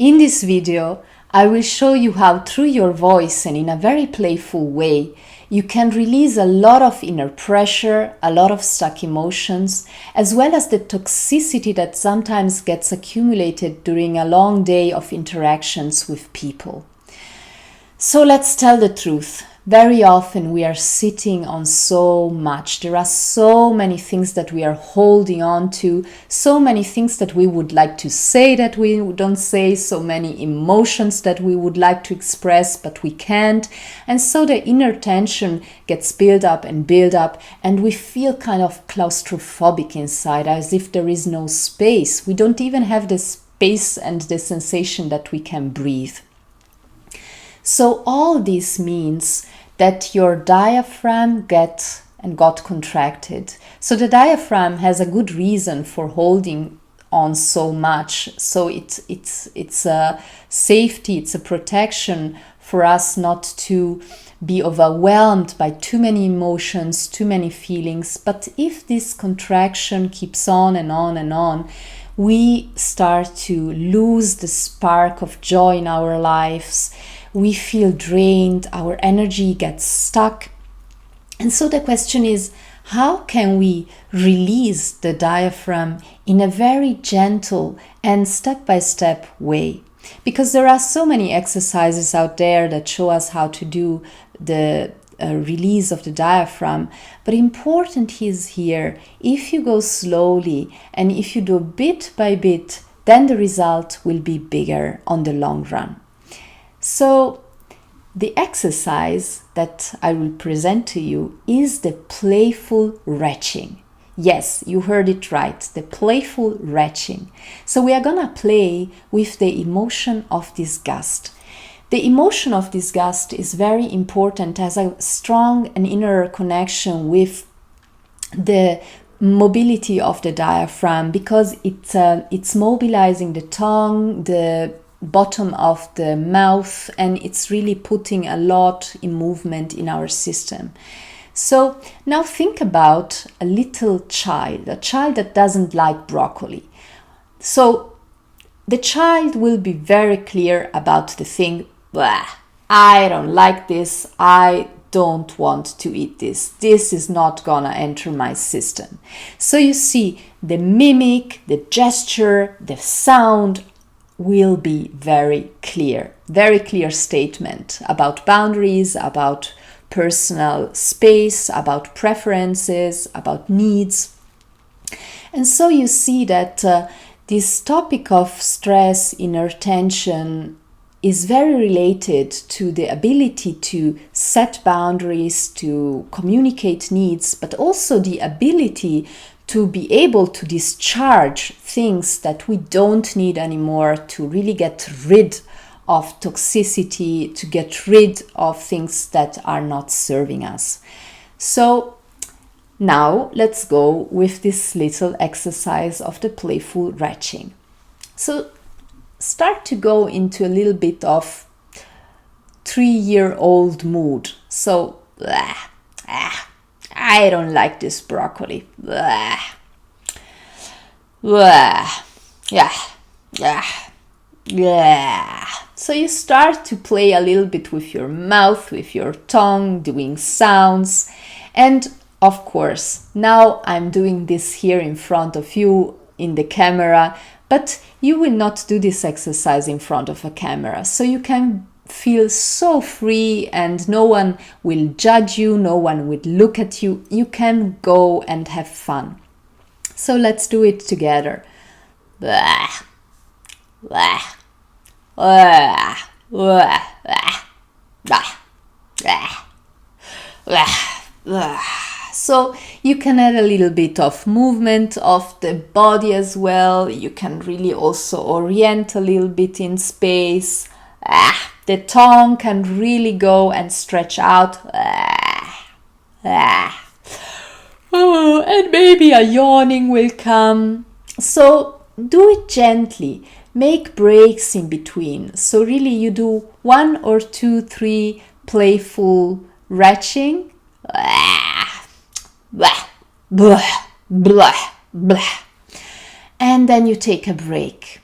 In this video, I will show you how through your voice and in a very playful way, you can release a lot of inner pressure, a lot of stuck emotions, as well as the toxicity that sometimes gets accumulated during a long day of interactions with people. So let's tell the truth. Very often we are sitting on so much. There are so many things that we are holding on to, so many things that we would like to say that we don't say, so many emotions that we would like to express but we can't. And so the inner tension gets built up, and we feel kind of claustrophobic inside, as if there is no space. We don't even have the space and the sensation that we can breathe. So all this means that your diaphragm got contracted. So the diaphragm has a good reason for holding on so much. So it's a safety, it's a protection for us not to be overwhelmed by too many emotions, too many feelings. But if this contraction keeps on and on and on, we start to lose the spark of joy in our lives. We feel drained, our energy gets stuck. And so the question is, how can we release the diaphragm in a very gentle and step-by-step way? Because there are so many exercises out there that show us how to do the release of the diaphragm. But important is here, if you go slowly and if you do bit by bit, then the result will be bigger on the long run. So the exercise that I will present to you is the playful retching. Yes, you heard it right, the playful retching. So we are gonna play with the emotion of disgust. The emotion of disgust is very important, as a strong and inner connection with the mobility of the diaphragm, because it's mobilizing the tongue, the bottom of the mouth, and it's really putting a lot in movement in our system. So now think about a little child, a child that doesn't like broccoli. So the child will be very clear about the thing, I don't like this, I don't want to eat this, this is not gonna enter my system. So you see, the mimic, the gesture, the sound will be very clear statement about boundaries, about personal space, about preferences, about needs. And so you see that this topic of stress, inner tension, is very related to the ability to set boundaries, to communicate needs, but also the ability to be able to discharge things that we don't need anymore, to really get rid of toxicity, to get rid of things that are not serving us. So now let's go with this little exercise of the playful retching. So start to go into a little bit of 3-year-old mood. So I don't like this broccoli. Yeah. So you start to play a little bit with your mouth, with your tongue, doing sounds. And of course, now I'm doing this here in front of you in the camera, but you will not do this exercise in front of a camera. So you can feel so free and no one will judge you, no one will look at you. You can go and have fun. So let's do it together. So you can add a little bit of movement of the body as well. You can really also orient a little bit in space. The tongue can really go and stretch out. And maybe a yawning will come. So do it gently. Make breaks in between. So really you do 1 or 2, 3 playful retching. And then you take a break.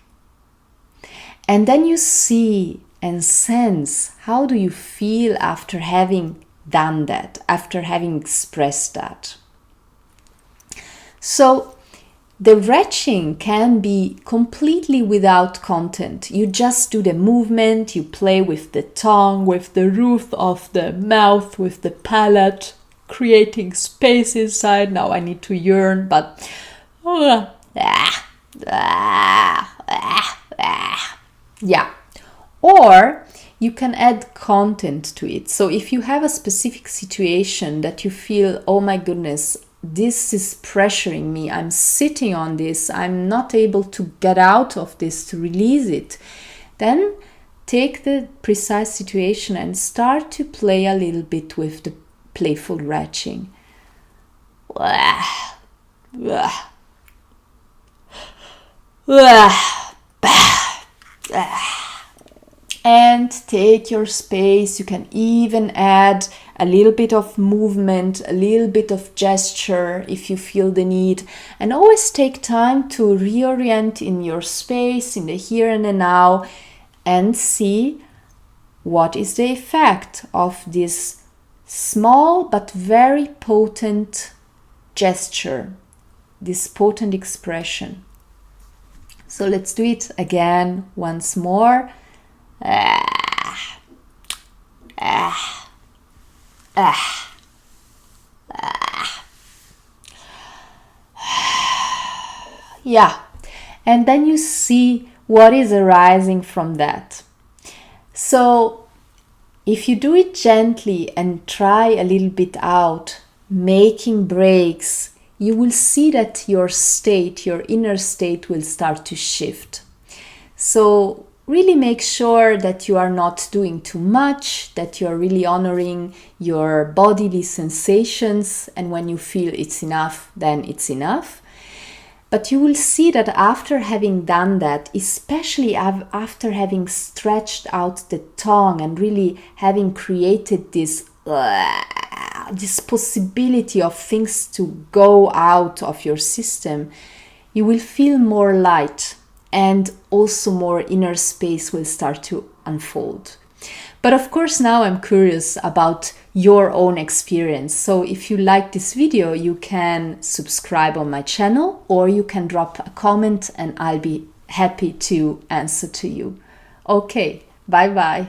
And then you see and sense, how do you feel after having done that, after having expressed that. So the retching can be completely without content. You just do the movement, you play with the tongue, with the roof of the mouth, with the palate, creating space inside. Now I need to yearn, but yeah. Or you can add content to it. So if you have a specific situation that you feel, oh my goodness, this is pressuring me, I'm sitting on this, I'm not able to get out of this, to release it, then take the precise situation and start to play a little bit with the playful retching. And take your space. You can even add a little bit of movement, a little bit of gesture if you feel the need. And always take time to reorient in your space, in the here and the now, and see what is the effect of this small but very potent gesture, this potent expression. So let's do it again once more. Yeah, and then you see what is arising from that. So if you do it gently and try a little bit out, making breaks, you will see that your state, your inner state, will start to shift. So really make sure that you are not doing too much, that you're really honoring your bodily sensations, and when you feel it's enough, then it's enough. But you will see that after having done that, especially after having stretched out the tongue and really having created this possibility of things to go out of your system, you will feel more light, and also more inner space will start to unfold. But of course, now I'm curious about your own experience. So if you like this video, you can subscribe on my channel, or you can drop a comment and I'll be happy to answer to you. Okay, bye bye.